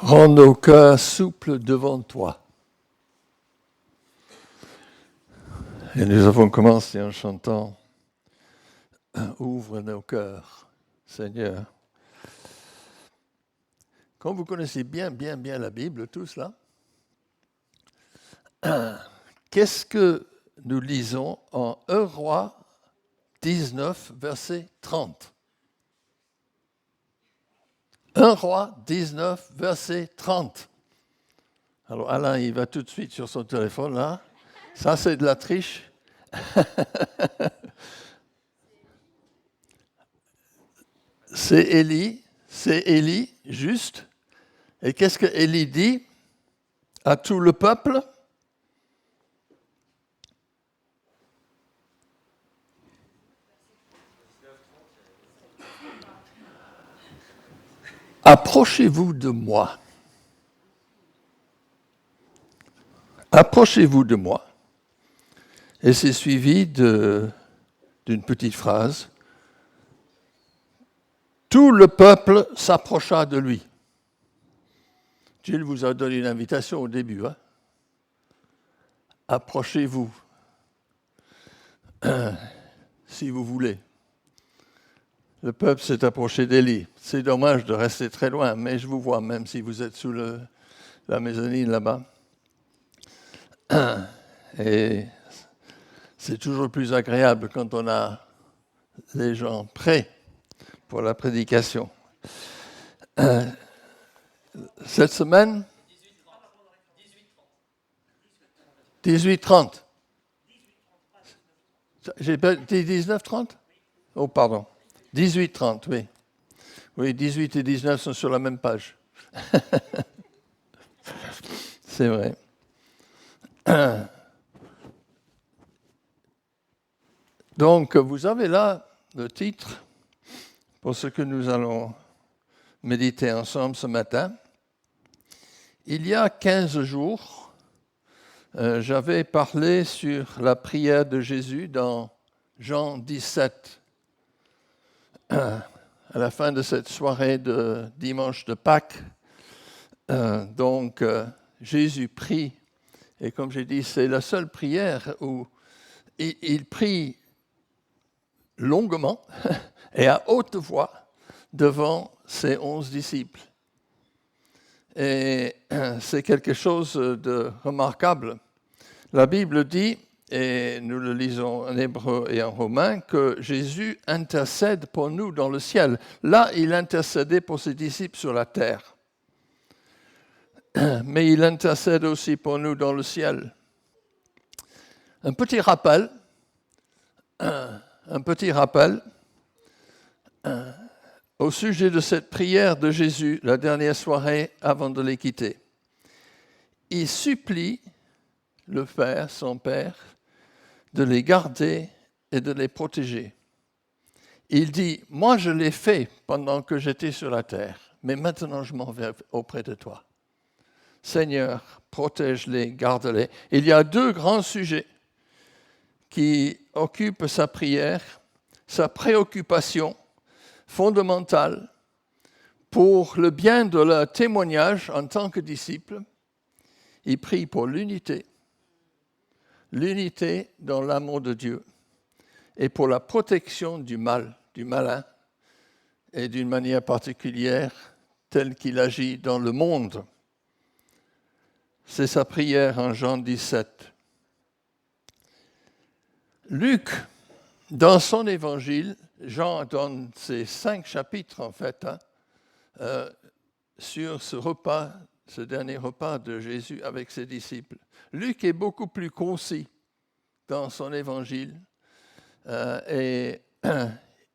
Rends nos cœurs souples devant toi. Et nous avons commencé en chantant « Ouvre nos cœurs, Seigneur ». Quand vous connaissez bien la Bible, tous là, qu'est-ce que nous lisons en 1 Roi 19, verset 30 ? 1 Roi 19, verset 30. Alors Alain, il va tout de suite sur son téléphone là. Ça, c'est de la triche. C'est Élie, juste. Et qu'est-ce que Élie dit à tout le peuple ? Approchez-vous de moi. Approchez-vous de moi. Et c'est suivi d'une petite phrase. Tout le peuple s'approcha de lui. Gilles vous a donné une invitation au début. Hein? Approchez-vous, si vous voulez. Le peuple s'est approché d'Élie. C'est dommage de rester très loin, mais je vous vois, même si vous êtes sous la mezzanine là-bas. Et c'est toujours plus agréable quand on a les gens prêts pour la prédication. Cette semaine, 18h30. J'ai pas dit 19h30 ? Oh, pardon. 18h30, oui. Oui, 18 et 19 sont sur la même page. C'est vrai. Donc, vous avez là le titre pour ce que nous allons méditer ensemble ce matin. Il y a 15 jours, j'avais parlé sur la prière de Jésus dans Jean 17. À la fin de cette soirée de dimanche de Pâques, Jésus prie, et comme j'ai dit, c'est la seule prière où il prie longuement et à haute voix devant ses 11 disciples. Et c'est quelque chose de remarquable. La Bible dit, et nous le lisons en hébreu et en romain, que Jésus intercède pour nous dans le ciel. Là, il intercédait pour ses disciples sur la terre. Mais il intercède aussi pour nous dans le ciel. Un petit rappel au sujet de cette prière de Jésus, la dernière soirée avant de les quitter. Il supplie le Père, son Père, de les garder et de les protéger. Il dit, moi je l'ai fait pendant que j'étais sur la terre, mais maintenant je m'en vais auprès de toi. Seigneur, protège-les, garde-les. Il y a 2 grands sujets qui occupent sa prière, sa préoccupation fondamentale pour le bien de leur témoignage en tant que disciples. Il prie pour l'unité dans l'amour de Dieu, et pour la protection du mal, du malin, et d'une manière particulière, telle qu'il agit dans le monde. C'est sa prière en Jean 17. Luc, dans son évangile, Jean donne ces 5 chapitres, en fait, sur ce repas, ce dernier repas de Jésus avec ses disciples. Luc est beaucoup plus concis dans son évangile et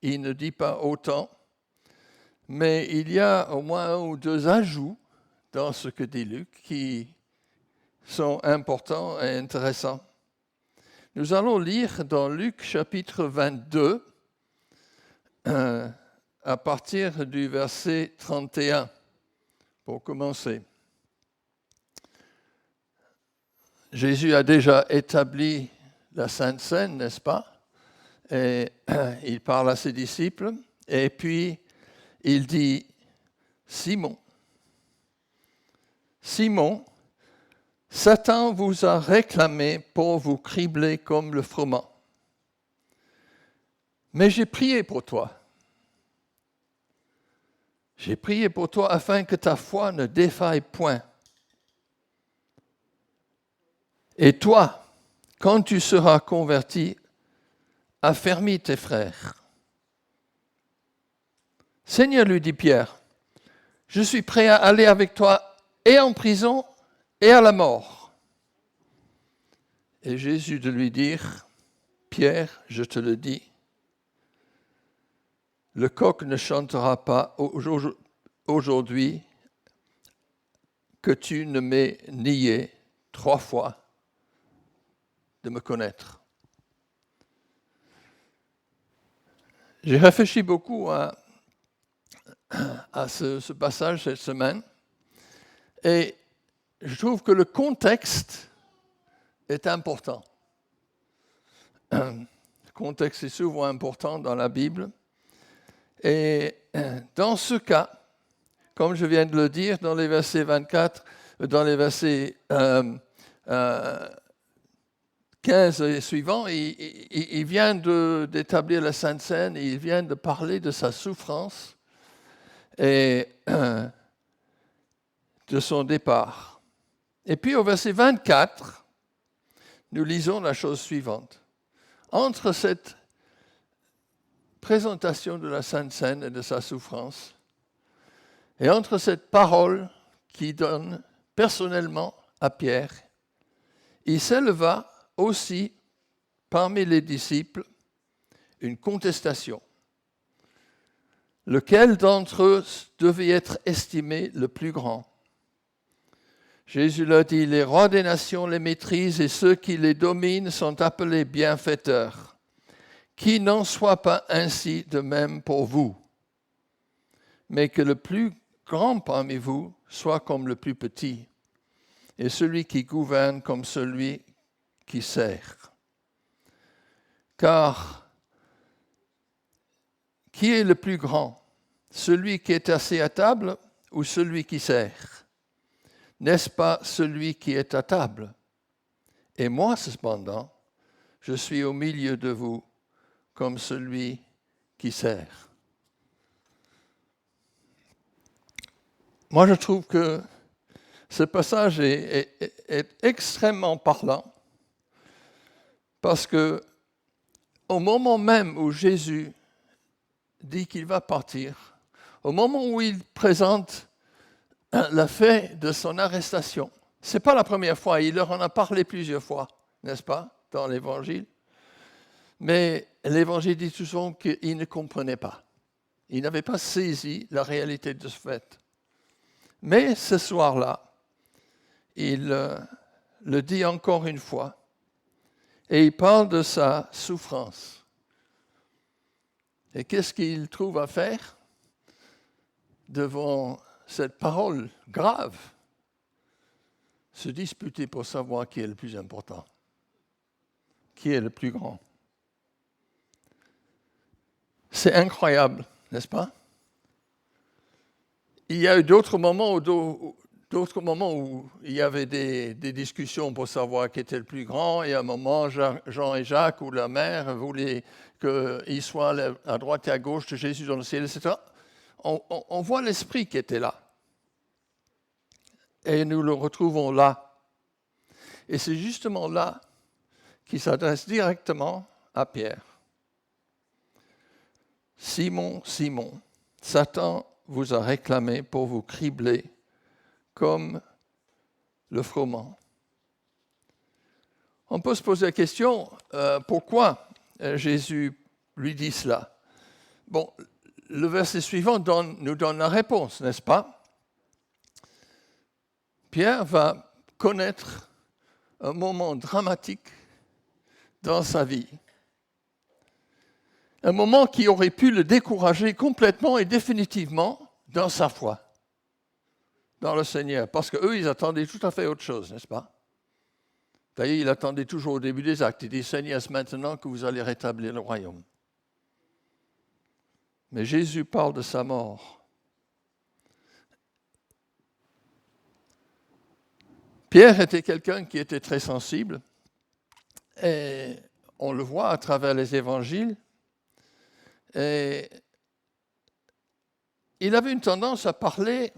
il ne dit pas autant, mais il y a au moins 1 ou 2 ajouts dans ce que dit Luc qui sont importants et intéressants. Nous allons lire dans Luc chapitre 22 à partir du verset 31 pour commencer. Jésus a déjà établi la Sainte Seine, n'est-ce pas ? Et il parle à ses disciples, et puis il dit « Simon, Simon, Satan vous a réclamé pour vous cribler comme le froment. Mais j'ai prié pour toi. J'ai prié pour toi afin que ta foi ne défaille point. Et toi, quand tu seras converti, affermis tes frères. Seigneur, lui dit Pierre, je suis prêt à aller avec toi et en prison et à la mort. Et Jésus de lui dire, Pierre, je te le dis, le coq ne chantera pas aujourd'hui que tu ne m'aies nié 3 fois de me connaître. J'ai réfléchi beaucoup à ce passage cette semaine et je trouve que le contexte est important. Le contexte est souvent important dans la Bible. Et dans ce cas, comme je viens de le dire, dans les versets 24, dans les versets 15 et suivants, il vient d'établir la Sainte Seine, il vient de parler de sa souffrance et de son départ. Et puis au verset 24, nous lisons la chose suivante. Entre cette présentation de la Sainte Seine et de sa souffrance, et entre cette parole qu'il donne personnellement à Pierre, il s'éleva aussi parmi les disciples une contestation. Lequel d'entre eux devait être estimé le plus grand? Jésus leur dit, les rois des nations les maîtrisent et ceux qui les dominent sont appelés bienfaiteurs. Qu'il n'en soit pas ainsi de même pour vous, mais que le plus grand parmi vous soit comme le plus petit, et celui qui gouverne comme celui qui sert. Car qui est le plus grand, celui qui est assis à table ou celui qui sert? N'est-ce pas celui qui est à table? Et moi, cependant, je suis au milieu de vous comme celui qui sert. Moi, je trouve que ce passage est extrêmement parlant parce que au moment même où Jésus dit qu'il va partir, au moment où il présente le fait de son arrestation, ce n'est pas la première fois, il leur en a parlé plusieurs fois, n'est-ce pas, dans l'Évangile. Mais l'Évangile dit souvent qu'il ne comprenait pas. Il n'avait pas saisi la réalité de ce fait. Mais ce soir-là, il le dit encore une fois, et il parle de sa souffrance. Et qu'est-ce qu'il trouve à faire devant cette parole grave? Se disputer pour savoir qui est le plus important, qui est le plus grand. C'est incroyable, n'est-ce pas? Il y a eu d'autres moments où il y avait des discussions pour savoir qui était le plus grand. Et à un moment, Jean et Jacques ou la mère voulaient qu'ils soient à droite et à gauche de Jésus dans le ciel, etc. On voit l'esprit qui était là. Et nous le retrouvons là. Et c'est justement là qu'il s'adresse directement à Pierre. Simon, Simon, Satan vous a réclamé pour vous cribler comme le froment. On peut se poser la question, pourquoi Jésus lui dit cela? Bon, le verset suivant nous donne la réponse, n'est-ce pas? Pierre va connaître un moment dramatique dans sa vie. Un moment qui aurait pu le décourager complètement et définitivement dans sa foi, dans le Seigneur. Parce qu'eux, ils attendaient tout à fait autre chose, n'est-ce pas? D'ailleurs, il attendait toujours au début des actes. Il dit, Seigneur, c'est maintenant que vous allez rétablir le royaume. Mais Jésus parle de sa mort. Pierre était quelqu'un qui était très sensible, et on le voit à travers les évangiles, et il avait une tendance à parler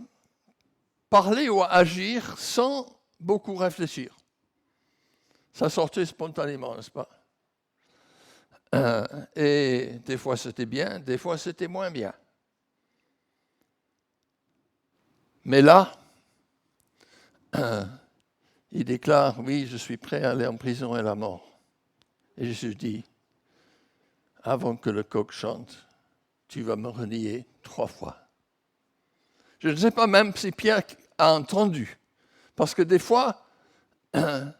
ou à agir sans beaucoup réfléchir. Ça sortait spontanément, n'est-ce pas? Et des fois c'était bien, des fois c'était moins bien. Mais là, il déclare, oui, je suis prêt à aller en prison et à la mort. Et Jésus dit, avant que le coq chante, tu vas me renier 3 fois. Je ne sais pas même si Pierre a entendu, parce que des fois, je ne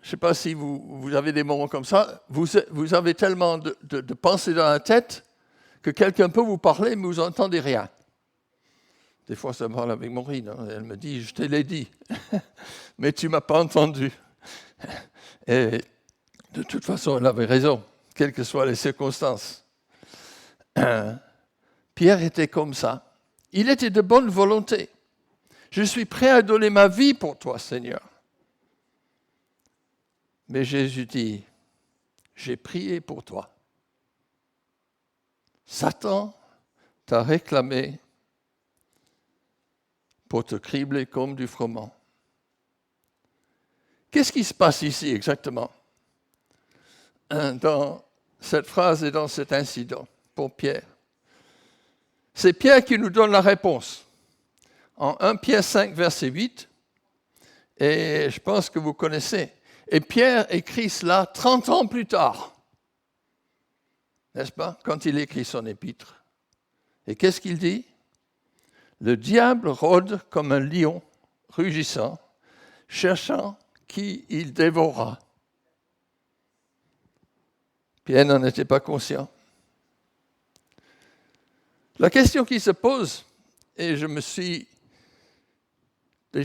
sais pas si vous avez des moments comme ça, vous avez tellement de pensées dans la tête que quelqu'un peut vous parler, mais vous n'entendez rien. Des fois, ça me parle avec Maureen, hein, elle me dit, je te l'ai dit, mais tu ne m'as pas entendu. Et de toute façon, elle avait raison, quelles que soient les circonstances. Pierre était comme ça. Il était de bonne volonté. Je suis prêt à donner ma vie pour toi, Seigneur. Mais Jésus dit, j'ai prié pour toi. Satan t'a réclamé pour te cribler comme du froment. Qu'est-ce qui se passe ici exactement dans cette phrase et dans cet incident pour Pierre? C'est Pierre qui nous donne la réponse. En 1 Pierre 5, verset 8, et je pense que vous connaissez. Et Pierre écrit cela 30 ans plus tard, n'est-ce pas, quand il écrit son épître. Et qu'est-ce qu'il dit? Le diable rôde comme un lion rugissant, cherchant qui il dévorera. Pierre n'en était pas conscient. La question qui se pose, et je me suis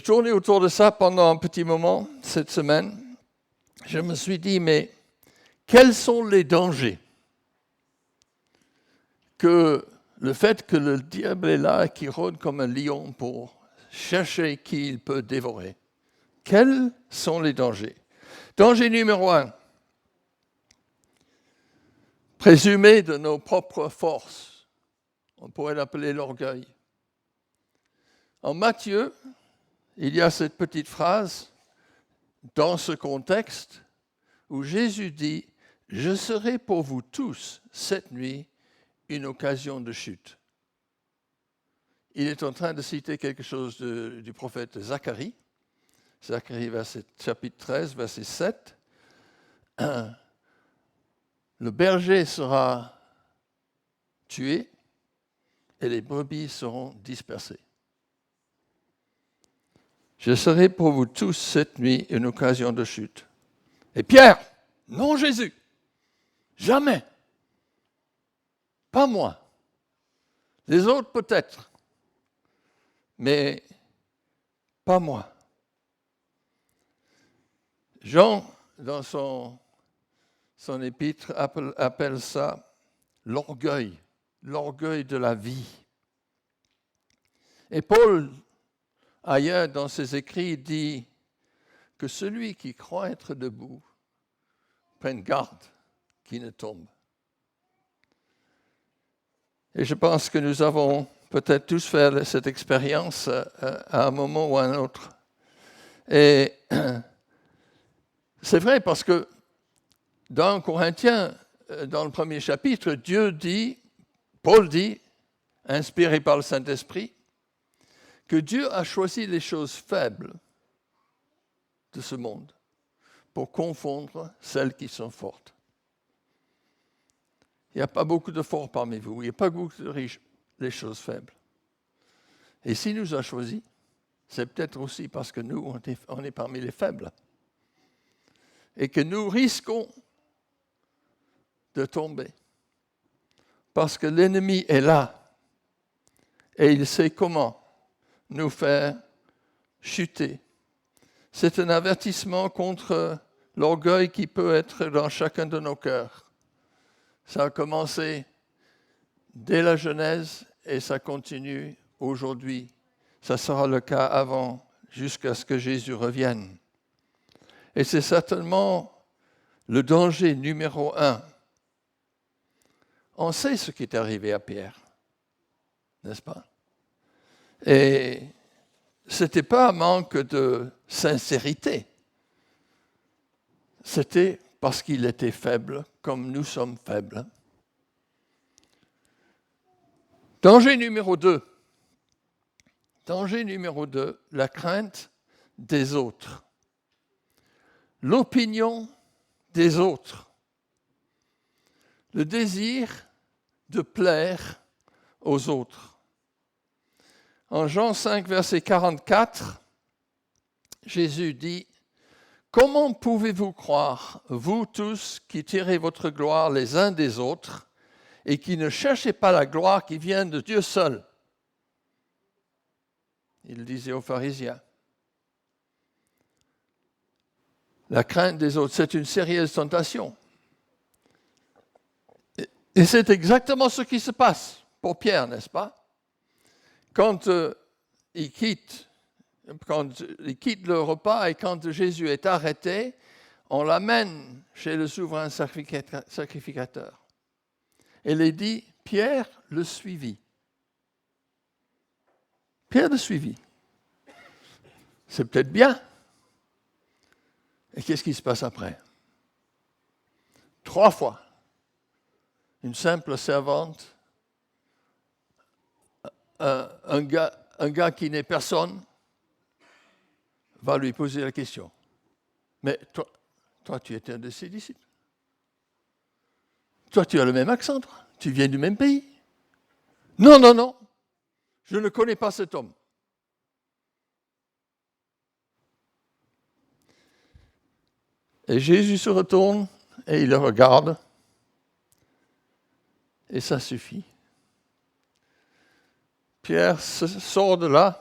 tourné autour de ça pendant un petit moment cette semaine, je me suis dit, mais quels sont les dangers que le fait que le diable est là, qui rôde comme un lion pour chercher qui il peut dévorer? Quels sont les dangers? Danger numéro 1, présumer de nos propres forces. On pourrait l'appeler l'orgueil. En Matthieu, il y a cette petite phrase dans ce contexte où Jésus dit « Je serai pour vous tous cette nuit une occasion de chute ». Il est en train de citer quelque chose du prophète Zacharie. Zacharie, chapitre 13, verset 7. Le berger sera tué et les brebis seront dispersées. Je serai pour vous tous cette nuit une occasion de chute. Et Pierre, non Jésus, jamais, pas moi. Les autres peut-être, mais pas moi. Jean, dans son épître, appelle ça l'orgueil de la vie. Et Paul, ailleurs dans ses écrits, dit que celui qui croit être debout prenne garde qu'il ne tombe. Et je pense que nous avons peut-être tous fait cette expérience à un moment ou à un autre. Et c'est vrai parce que dans Corinthiens, dans le premier chapitre, Paul dit, inspiré par le Saint-Esprit, que Dieu a choisi les choses faibles de ce monde pour confondre celles qui sont fortes. Il n'y a pas beaucoup de forts parmi vous, il n'y a pas beaucoup de riches, les choses faibles. Et s'il nous a choisis, c'est peut-être aussi parce que nous, on est parmi les faibles. Et que nous risquons de tomber. Parce que l'ennemi est là. Et il sait comment nous faire chuter. C'est un avertissement contre l'orgueil qui peut être dans chacun de nos cœurs. Ça a commencé dès la Genèse et ça continue aujourd'hui. Ça sera le cas avant jusqu'à ce que Jésus revienne. Et c'est certainement le danger numéro 1. On sait ce qui est arrivé à Pierre, n'est-ce pas? Et ce n'était pas un manque de sincérité. C'était parce qu'il était faible, comme nous sommes faibles. Danger numéro 2. Danger numéro 2, la crainte des autres. L'opinion des autres. Le désir de plaire aux autres. En Jean 5, verset 44, Jésus dit « Comment pouvez-vous croire, vous tous qui tirez votre gloire les uns des autres et qui ne cherchez pas la gloire qui vient de Dieu seul ?» Il disait aux pharisiens. La crainte des autres, c'est une sérieuse tentation. Et c'est exactement ce qui se passe pour Pierre, n'est-ce pas? Quand il quitte le repas et quand Jésus est arrêté, on l'amène chez le souverain sacrificateur. Et il dit, Pierre le suivit. Pierre le suivit. C'est peut-être bien. Et qu'est-ce qui se passe après? 3 fois. Une simple servante, un gars qui n'est personne, va lui poser la question. Mais toi, tu étais un de ses disciples. Toi, tu as le même accent, toi. Tu viens du même pays. Non, je ne connais pas cet homme. Et Jésus se retourne et il le regarde. Et ça suffit. Pierre sort de là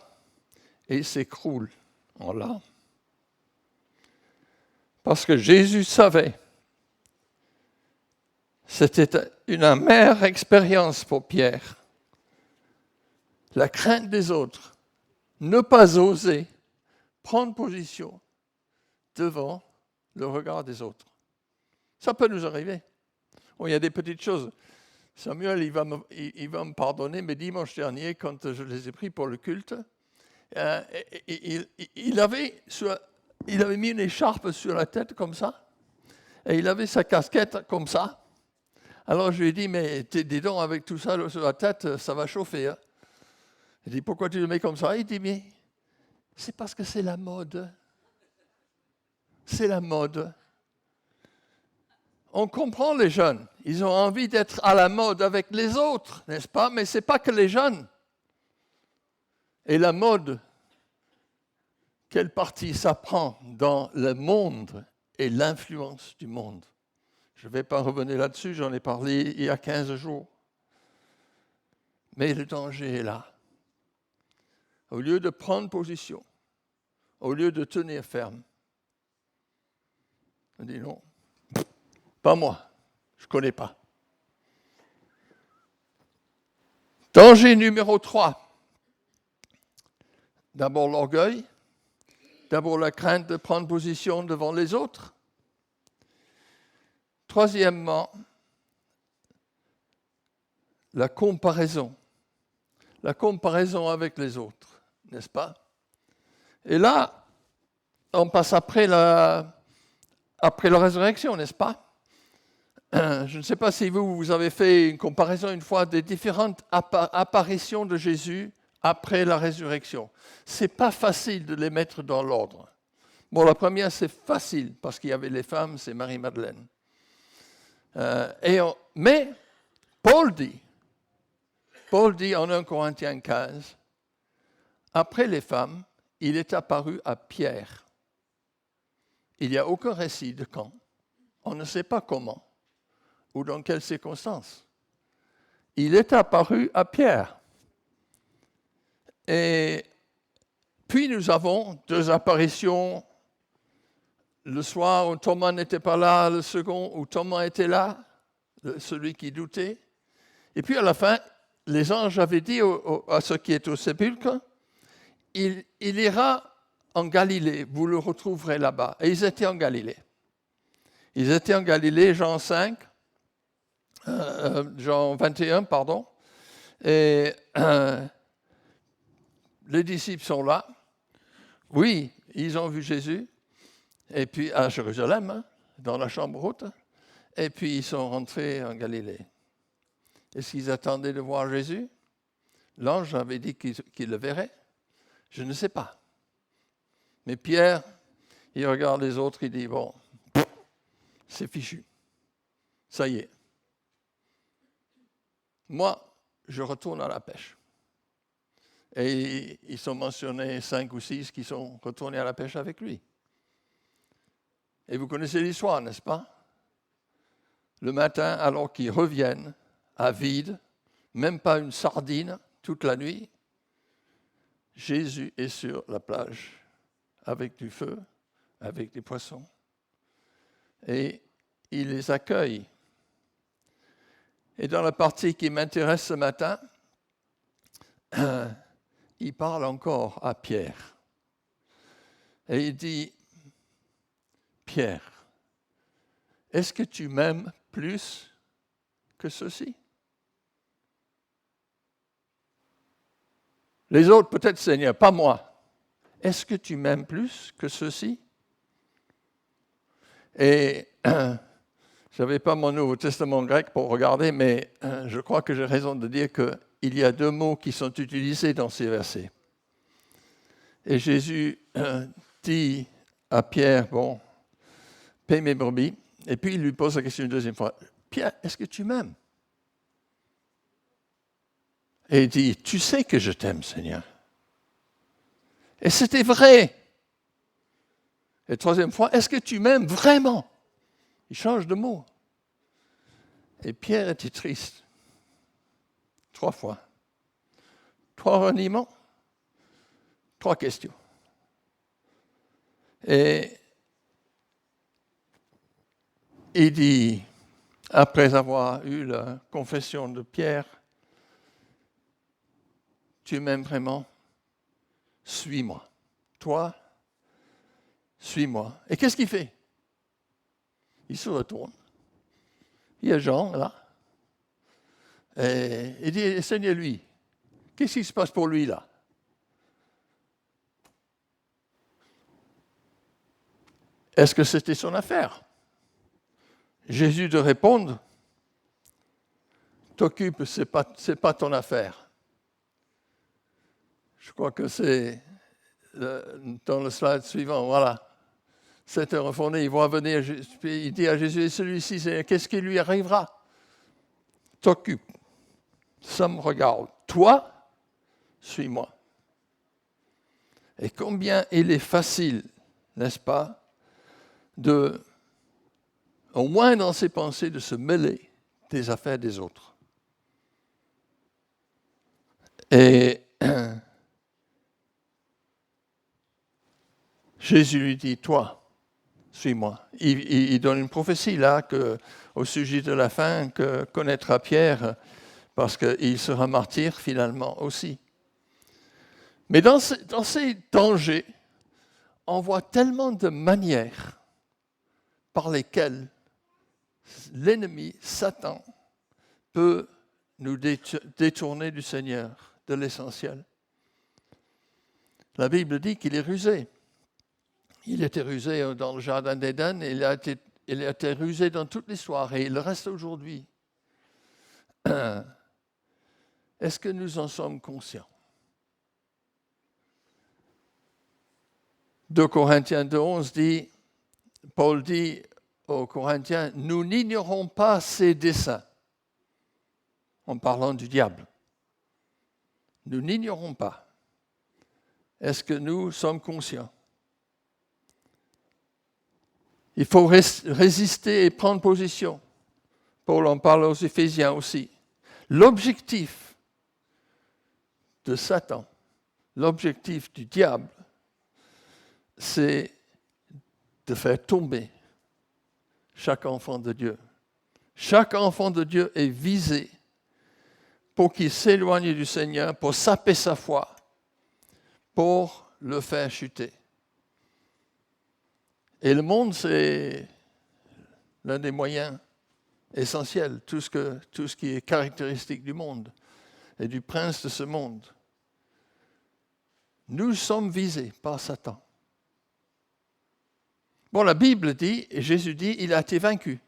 et s'écroule en larmes. Parce que Jésus savait, c'était une amère expérience pour Pierre. La crainte des autres, ne pas oser prendre position devant le regard des autres. Ça peut nous arriver. Bon, il y a des petites choses. Samuel, il va me pardonner, mais dimanche dernier, quand je les ai pris pour le culte, il avait mis une écharpe sur la tête comme ça, et il avait sa casquette comme ça. Alors je lui ai dit, mais dis donc, avec tout ça sur la tête, ça va chauffer. Hein. Il dit, pourquoi tu le mets comme ça? Il dit, mais c'est parce que c'est la mode. C'est la mode. On comprend les jeunes. Ils ont envie d'être à la mode avec les autres, n'est-ce pas? Mais ce n'est pas que les jeunes. Et la mode, quelle partie ça prend dans le monde et l'influence du monde? Je ne vais pas revenir là-dessus, j'en ai parlé il y a 15 jours. Mais le danger est là. Au lieu de prendre position, au lieu de tenir ferme, on dit non. Pas moi, je ne connais pas. Danger numéro 3. D'abord l'orgueil, d'abord la crainte de prendre position devant les autres. Troisièmement, la comparaison avec les autres, n'est-ce pas? Et là, on passe après la résurrection, n'est-ce pas? Je ne sais pas si vous avez fait une comparaison une fois des différentes apparitions de Jésus après la résurrection. Ce n'est pas facile de les mettre dans l'ordre. Bon, la première, c'est facile, parce qu'il y avait les femmes, c'est Marie-Madeleine. Mais Paul dit en 1 Corinthiens 15, après les femmes, il est apparu à Pierre. Il n'y a aucun récit de quand. On ne sait pas comment ou dans quelles circonstances. Il est apparu à Pierre. Et puis nous avons 2 apparitions. Le soir où Thomas n'était pas là, le second où Thomas était là, celui qui doutait. Et puis à la fin, les anges avaient dit à ceux qui étaient au sépulcre, il ira en Galilée, vous le retrouverez là-bas. Et ils étaient en Galilée. Ils étaient en Galilée, Jean 21, pardon. Et les disciples sont là. Oui, ils ont vu Jésus. Et puis à Jérusalem, hein, dans la chambre haute. Et puis ils sont rentrés en Galilée. Est-ce qu'ils attendaient de voir Jésus? L'ange avait dit qu'il le verrait. Je ne sais pas. Mais Pierre, il regarde les autres, il dit, bon, c'est fichu. Ça y est. Moi, je retourne à la pêche. Et ils sont mentionnés 5 ou 6 qui sont retournés à la pêche avec lui. Et vous connaissez l'histoire, n'est-ce pas? Le matin, alors qu'ils reviennent à vide, même pas une sardine, toute la nuit, Jésus est sur la plage avec du feu, avec des poissons. Et il les accueille. Et dans la partie qui m'intéresse ce matin, il parle encore à Pierre. Et il dit, Pierre, est-ce que tu m'aimes plus que ceci? Les autres, peut-être, Seigneur, pas moi. Est-ce que tu m'aimes plus que ceci? Et je n'avais pas mon Nouveau Testament grec pour regarder, mais je crois que j'ai raison de dire qu'il y a 2 mots qui sont utilisés dans ces versets. Et Jésus dit à Pierre, bon, paie mes brebis. Et puis il lui pose la question une deuxième fois, Pierre, est-ce que tu m'aimes? Et il dit, tu sais que je t'aime, Seigneur. Et c'était vrai. Et troisième fois, est-ce que tu m'aimes vraiment? Il change de mot. Et Pierre était triste. 3 fois. 3 reniements. 3 questions. Et il dit, après avoir eu la confession de Pierre, tu m'aimes vraiment? Suis-moi. Toi, suis-moi. Et qu'est-ce qu'il fait? Il se retourne. Il y a Jean, là. Et il dit, Seigneur, lui, qu'est-ce qui se passe pour lui, là? Est-ce que c'était son affaire? Jésus de répondre, t'occupe, c'est pas ton affaire. Je crois que c'est dans le slide suivant, voilà. 7 heures retourné, il voit venir, il dit à Jésus, celui-ci, qu'est-ce qui lui arrivera? T'occupe, ça me regarde. Toi, suis-moi. Et combien il est facile, n'est-ce pas, au moins dans ses pensées, de se mêler des affaires des autres. Et Jésus lui dit, toi, suis-moi. Il donne une prophétie là au sujet de la fin que connaîtra Pierre, parce qu'il sera martyr finalement aussi. Mais dans ces dangers, on voit tellement de manières par lesquelles l'ennemi, Satan, peut nous détourner du Seigneur, de l'essentiel. La Bible dit qu'il est rusé. Il était rusé dans le jardin d'Éden, et il a été rusé dans toute l'histoire, et il le reste aujourd'hui. Est-ce que nous en sommes conscients? 2 Corinthiens 2:11 dit, Paul dit aux Corinthiens, nous n'ignorons pas ses desseins, en parlant du diable. Nous n'ignorons pas. Est-ce que nous sommes conscients? Il faut résister et prendre position. Paul en parle aux Éphésiens aussi. L'objectif de Satan, l'objectif du diable, c'est de faire tomber chaque enfant de Dieu. Chaque enfant de Dieu est visé pour qu'il s'éloigne du Seigneur, pour saper sa foi, pour le faire chuter. Et le monde, c'est l'un des moyens essentiels, tout ce qui est caractéristique du monde et du prince de ce monde. Nous sommes visés par Satan. Bon, la Bible dit, et Jésus dit, il a été vaincu.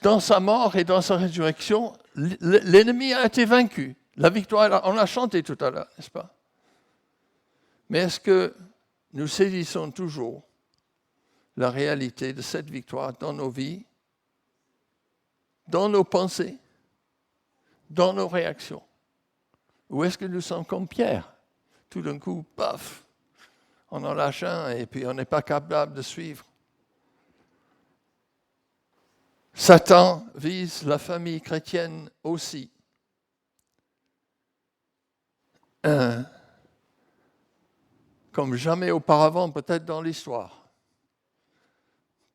Dans sa mort et dans sa résurrection, l'ennemi a été vaincu. La victoire, on l'a chanté tout à l'heure, n'est-ce pas? Mais est-ce que nous saisissons toujours la réalité de cette victoire dans nos vies, dans nos pensées, dans nos réactions? Ou est-ce que nous sommes comme Pierre? Tout d'un coup, paf, on en lâche un et puis on n'est pas capable de suivre. Satan vise la famille chrétienne aussi. Comme jamais auparavant, peut-être dans l'histoire,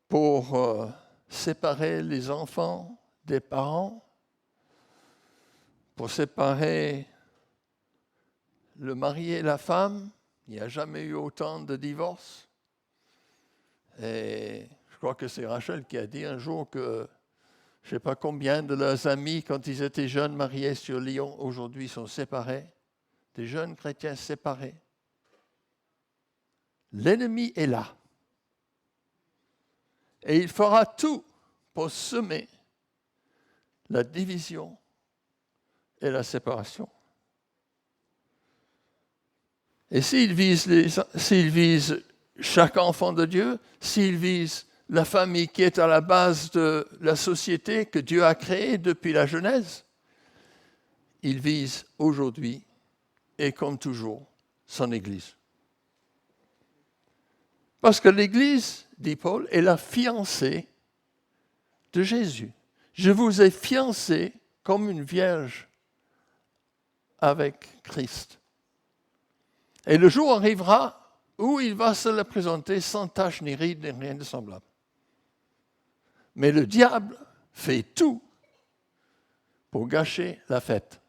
pour séparer les enfants des parents, pour séparer le mari et la femme. Il n'y a jamais eu autant de divorces. Et je crois que c'est Rachel qui a dit un jour que je ne sais pas combien de leurs amis, quand ils étaient jeunes, mariés sur Lyon, aujourd'hui sont séparés. Des jeunes chrétiens séparés. L'ennemi est là. Et il fera tout pour semer la division et la séparation. Et s'il vise chaque enfant de Dieu, s'il vise la famille qui est à la base de la société que Dieu a créée depuis la Genèse, il vise aujourd'hui et comme toujours son Église. Parce que l'Église, dit Paul, est la fiancée de Jésus. Je vous ai fiancé comme une vierge avec Christ. Et le jour arrivera où il va se la présenter sans tache ni ride ni rien de semblable. Mais le diable fait tout pour gâcher la fête,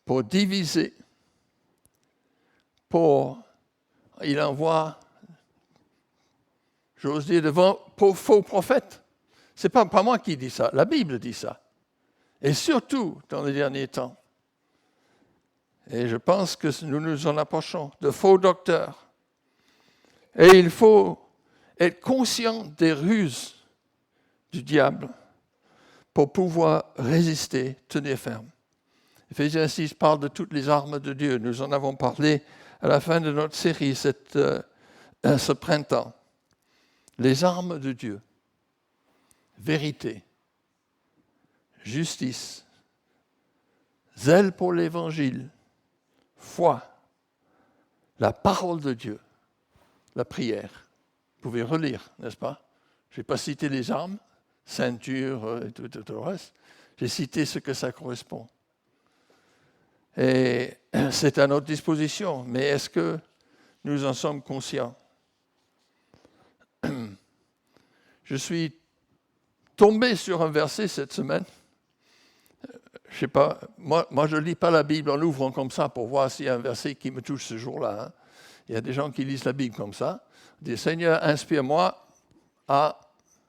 pour diviser, il envoie, j'ose dire, devant faux prophètes. Ce n'est pas moi qui dis ça, la Bible dit ça. Et surtout dans les derniers temps. Et je pense que nous nous en approchons de faux docteurs. Et il faut être conscient des ruses du diable pour pouvoir résister, tenir ferme. Éphésiens 6 parle de toutes les armes de Dieu. Nous en avons parlé à la fin de notre série ce printemps. Les armes de Dieu. Vérité, justice, zèle pour l'évangile, foi, la parole de Dieu, la prière. Vous pouvez relire, n'est-ce pas? Je n'ai pas cité les armes, ceinture et tout le reste. J'ai cité ce que ça correspond. Et c'est à notre disposition, mais est-ce que nous en sommes conscients? Je suis tombé sur un verset cette semaine. Je sais pas, moi je ne lis pas la Bible en l'ouvrant comme ça pour voir s'il y a un verset qui me touche ce jour-là. Hein. Il y a des gens qui lisent la Bible comme ça. Ils disent, Seigneur, inspire-moi à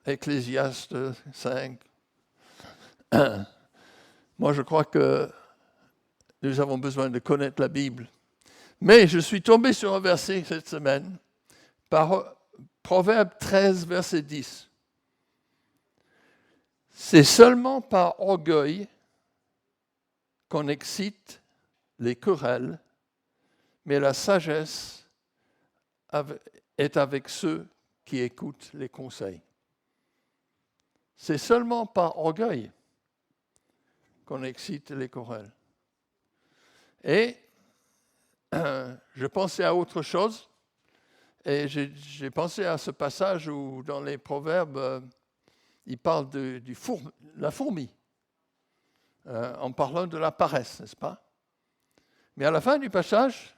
Ecclésiaste 5. Moi, je crois que nous avons besoin de connaître la Bible. Mais je suis tombé sur un verset cette semaine, par Proverbe 13, verset 10. C'est seulement par orgueil qu'on excite les querelles, mais la sagesse est avec ceux qui écoutent les conseils. C'est seulement par orgueil qu'on excite les querelles. Et je pensais à autre chose, et j'ai pensé à ce passage où dans les Proverbes, il parle de la fourmi, en parlant de la paresse, n'est-ce pas? Mais à la fin du passage,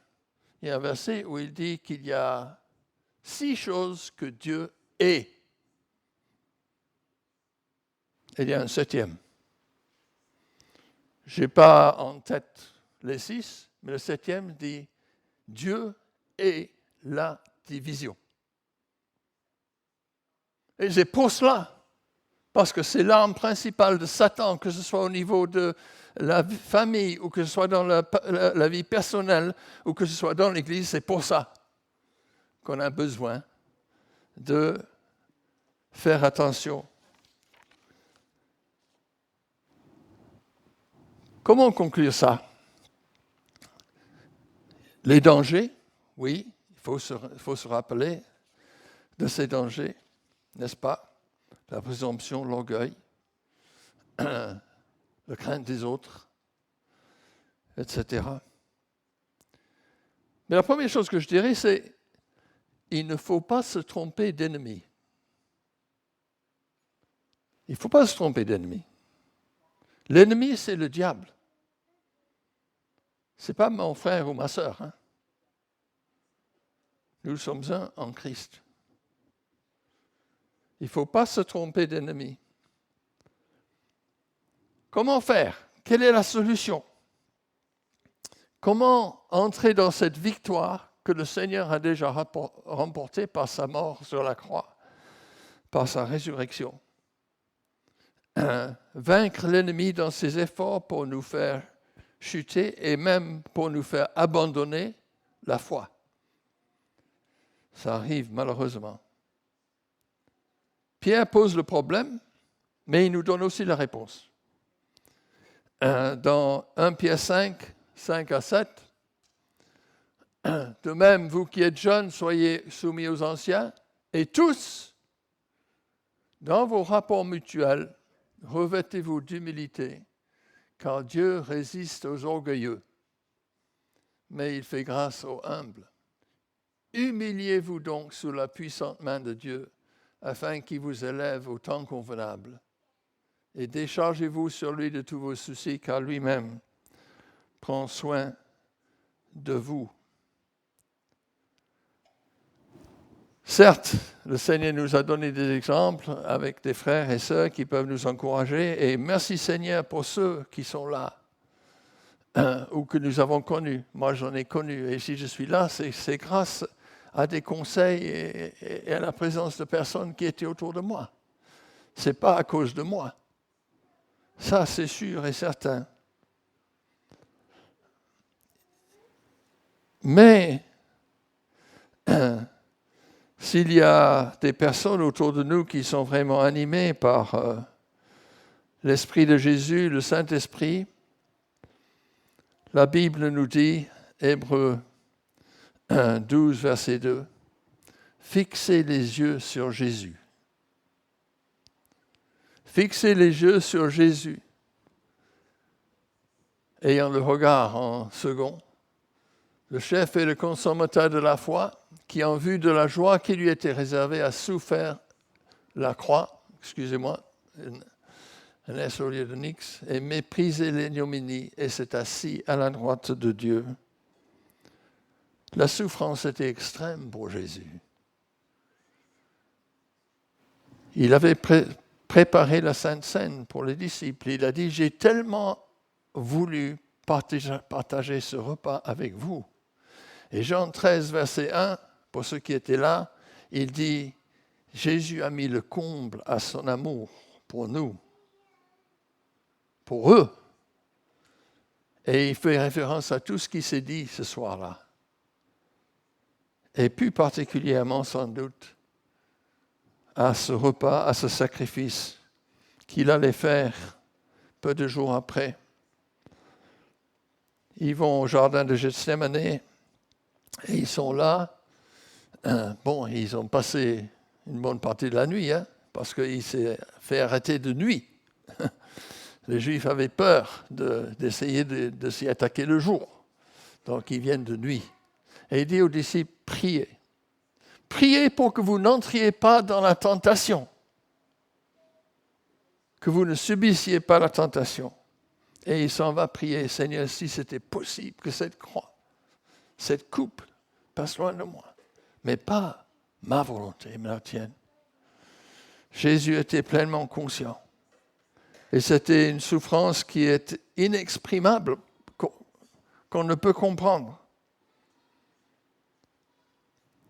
il y a un verset où il dit qu'il y a 6 choses que Dieu est. Et il y a un 7e. Je n'ai pas en tête les 6, mais le 7e dit « Dieu est la division. Et c'est pour cela, parce que c'est l'arme principale de Satan, que ce soit au niveau de la famille, ou que ce soit dans la vie personnelle, ou que ce soit dans l'Église, c'est pour ça qu'on a besoin de faire attention. Comment conclure ça? Les dangers, oui, il faut se rappeler de ces dangers, n'est-ce pas? La présomption, l'orgueil, la crainte des autres, etc. Mais la première chose que je dirais, c'est il ne faut pas se tromper d'ennemi. Il ne faut pas se tromper d'ennemi. L'ennemi, c'est le diable. Ce n'est pas mon frère ou ma sœur. Hein? Nous sommes un en Christ. Il ne faut pas se tromper d'ennemi. Comment faire? Quelle est la solution? Comment entrer dans cette victoire que le Seigneur a déjà remportée par sa mort sur la croix, par sa résurrection? Vaincre l'ennemi dans ses efforts pour nous faire chuter et même pour nous faire abandonner la foi. Ça arrive malheureusement. Pierre pose le problème, mais il nous donne aussi la réponse. Dans 1 Pierre 5, 5 à 7, de même, vous qui êtes jeunes, soyez soumis aux anciens, et tous, dans vos rapports mutuels, revêtez-vous d'humilité, car Dieu résiste aux orgueilleux, mais il fait grâce aux humbles. Humiliez-vous donc sous la puissante main de Dieu, afin qu'il vous élève au temps convenable. Et déchargez-vous sur lui de tous vos soucis, car lui-même prend soin de vous. Certes, le Seigneur nous a donné des exemples avec des frères et sœurs qui peuvent nous encourager. Et merci Seigneur pour ceux qui sont là ou que nous avons connus. Moi, j'en ai connu. Et si je suis là, c'est grâce à des conseils et à la présence de personnes qui étaient autour de moi. Ce n'est pas à cause de moi. Ça, c'est sûr et certain. Mais s'il y a des personnes autour de nous qui sont vraiment animées par l'Esprit de Jésus, le Saint-Esprit, la Bible nous dit, Hébreux 12, verset 2, « Fixez les yeux sur Jésus. » Fixez les yeux sur Jésus, ayant le regard en second, le chef et le consommateur de la foi, qui, en vue de la joie qui lui était réservée, a souffert la croix, un S au lieu de Nix, et méprisé l'ignominie, et s'est assis à la droite de Dieu. La souffrance était extrême pour Jésus. Il avait préparé la Sainte Seine pour les disciples. Il a dit, j'ai tellement voulu partager ce repas avec vous. Et Jean 13, verset 1, pour ceux qui étaient là, il dit, Jésus a mis le comble à son amour pour nous, pour eux. Et il fait référence à tout ce qui s'est dit ce soir-là. Et plus particulièrement, sans doute, à ce repas, à ce sacrifice qu'il allait faire peu de jours après. Ils vont au jardin de Gethsémane et ils sont là. Ils ont passé une bonne partie de la nuit, parce qu'il s'est fait arrêter de nuit. Les Juifs avaient peur d'essayer de s'y attaquer le jour. Donc ils viennent de nuit. Et il dit aux disciples, priez. Priez pour que vous n'entriez pas dans la tentation. Que vous ne subissiez pas la tentation. Et il s'en va prier, Seigneur, si c'était possible que cette croix, cette coupe, passe loin de moi. Mais pas ma volonté, mais la tienne. Jésus était pleinement conscient. Et c'était une souffrance qui est inexprimable, qu'on ne peut comprendre.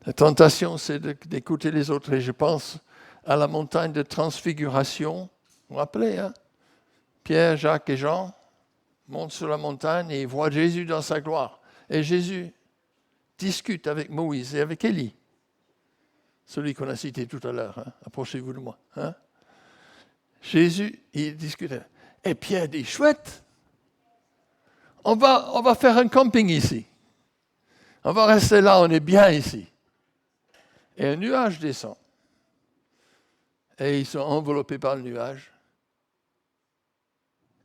La tentation, c'est d'écouter les autres. Et je pense à la montagne de transfiguration. Vous vous rappelez, hein? Pierre, Jacques et Jean montent sur la montagne et ils voient Jésus dans sa gloire. Et Jésus discute avec Moïse et avec Élie. Celui qu'on a cité tout à l'heure. Hein? Approchez-vous de moi. Hein? Jésus, il discute. Et Pierre dit, chouette, on va faire un camping ici. On va rester là, on est bien ici. Et un nuage descend. Et ils sont enveloppés par le nuage.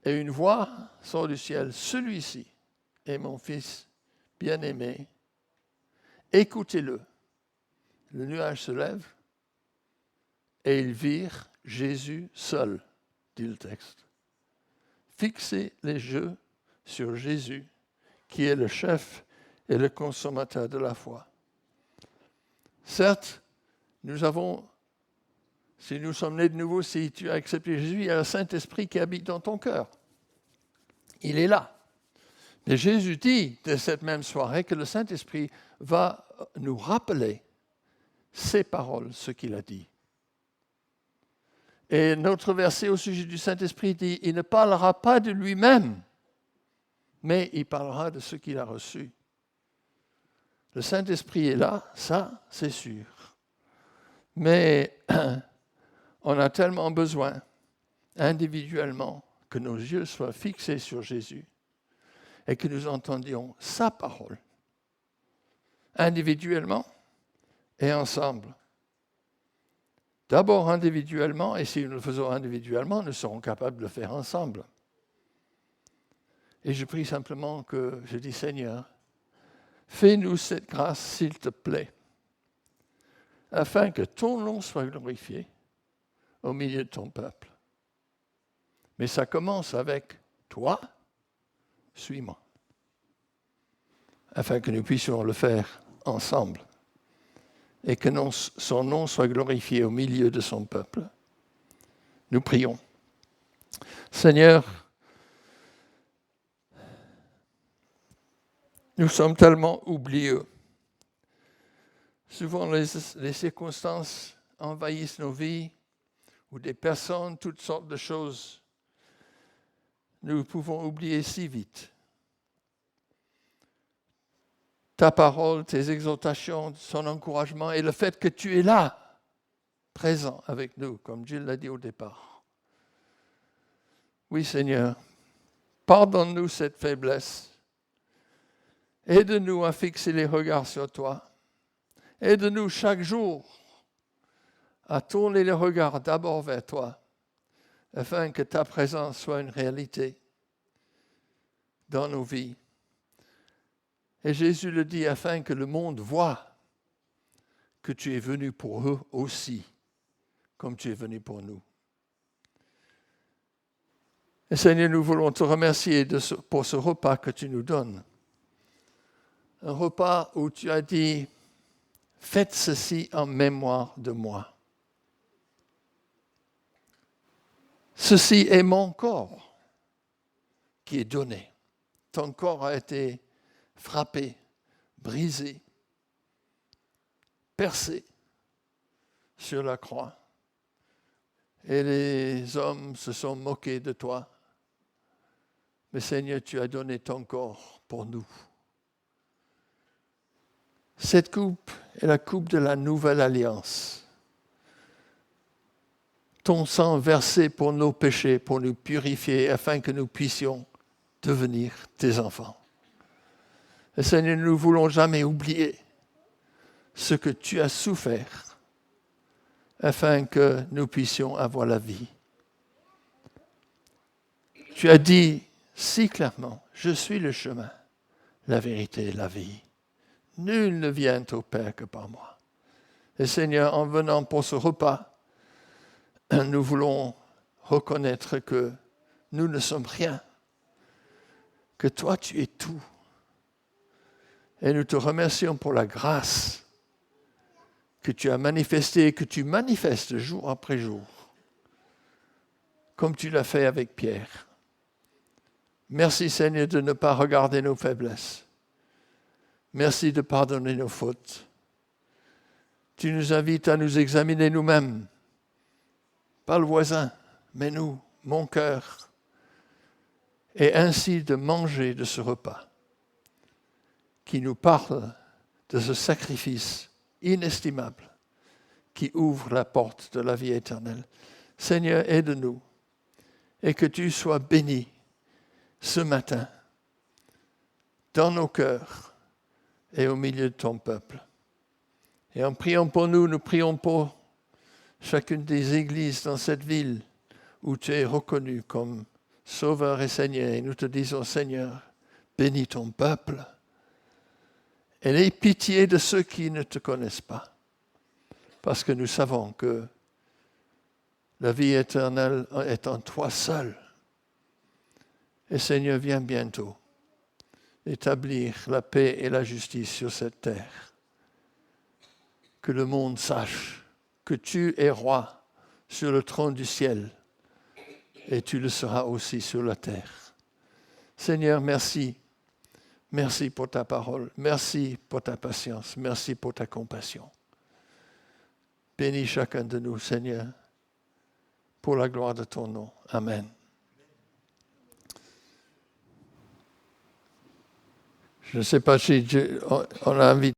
Et une voix sort du ciel. Celui-ci est mon fils bien-aimé. Écoutez-le. Le nuage se lève et ils virent Jésus seul, dit le texte. Fixez les yeux sur Jésus, qui est le chef et le consommateur de la foi. Certes, si nous sommes nés de nouveau, si tu as accepté Jésus, il y a le Saint-Esprit qui habite dans ton cœur. Il est là. Mais Jésus dit de cette même soirée que le Saint-Esprit va nous rappeler ses paroles, ce qu'il a dit. Et notre verset au sujet du Saint-Esprit dit, il ne parlera pas de lui-même, mais il parlera de ce qu'il a reçu. Le Saint-Esprit est là, ça, c'est sûr. Mais on a tellement besoin, individuellement, que nos yeux soient fixés sur Jésus et que nous entendions sa parole, individuellement et ensemble. D'abord individuellement, et si nous le faisons individuellement, nous serons capables de le faire ensemble. Et je prie simplement que, je dis Seigneur, fais-nous cette grâce, s'il te plaît, afin que ton nom soit glorifié au milieu de ton peuple. Mais ça commence avec toi, suis-moi, afin que nous puissions le faire ensemble et que son nom soit glorifié au milieu de son peuple. Nous prions. Seigneur, nous sommes tellement oublieux. Souvent, les circonstances envahissent nos vies, ou des personnes, toutes sortes de choses. Nous pouvons oublier si vite. Ta parole, tes exhortations, son encouragement et le fait que tu es là, présent avec nous, comme Gilles l'a dit au départ. Oui, Seigneur, pardonne-nous cette faiblesse. Aide-nous à fixer les regards sur toi. Aide-nous chaque jour à tourner les regards d'abord vers toi, afin que ta présence soit une réalité dans nos vies. Et Jésus le dit, afin que le monde voie que tu es venu pour eux aussi, comme tu es venu pour nous. Et Seigneur, nous voulons te remercier pour ce repas que tu nous donnes. Un repas où tu as dit, faites ceci en mémoire de moi. Ceci est mon corps qui est donné. Ton corps a été frappé, brisé, percé sur la croix. Et les hommes se sont moqués de toi. Mais Seigneur, tu as donné ton corps pour nous. Cette coupe est la coupe de la nouvelle alliance. Ton sang versé pour nos péchés, pour nous purifier, afin que nous puissions devenir tes enfants. Et Seigneur, nous ne voulons jamais oublier ce que tu as souffert, afin que nous puissions avoir la vie. Tu as dit si clairement, je suis le chemin, la vérité et la vie. Nul ne vient au Père que par moi. Et Seigneur, en venant pour ce repas, nous voulons reconnaître que nous ne sommes rien, que toi tu es tout. Et nous te remercions pour la grâce que tu as manifestée et que tu manifestes jour après jour, comme tu l'as fait avec Pierre. Merci Seigneur de ne pas regarder nos faiblesses. Merci de pardonner nos fautes. Tu nous invites à nous examiner nous-mêmes, pas le voisin, mais nous, mon cœur, et ainsi de manger de ce repas qui nous parle de ce sacrifice inestimable qui ouvre la porte de la vie éternelle. Seigneur, aide-nous et que tu sois béni ce matin dans nos cœurs et au milieu de ton peuple. Et en priant pour nous, nous prions pour chacune des églises dans cette ville où tu es reconnu comme Sauveur et Seigneur. Et nous te disons, Seigneur, bénis ton peuple et aie pitié de ceux qui ne te connaissent pas. Parce que nous savons que la vie éternelle est en toi seul. Et Seigneur, viens bientôt établir la paix et la justice sur cette terre. Que le monde sache que tu es roi sur le trône du ciel et tu le seras aussi sur la terre. Seigneur, merci. Merci pour ta parole. Merci pour ta patience. Merci pour ta compassion. Bénis chacun de nous, Seigneur, pour la gloire de ton nom. Amen. Je ne sais pas si on a invité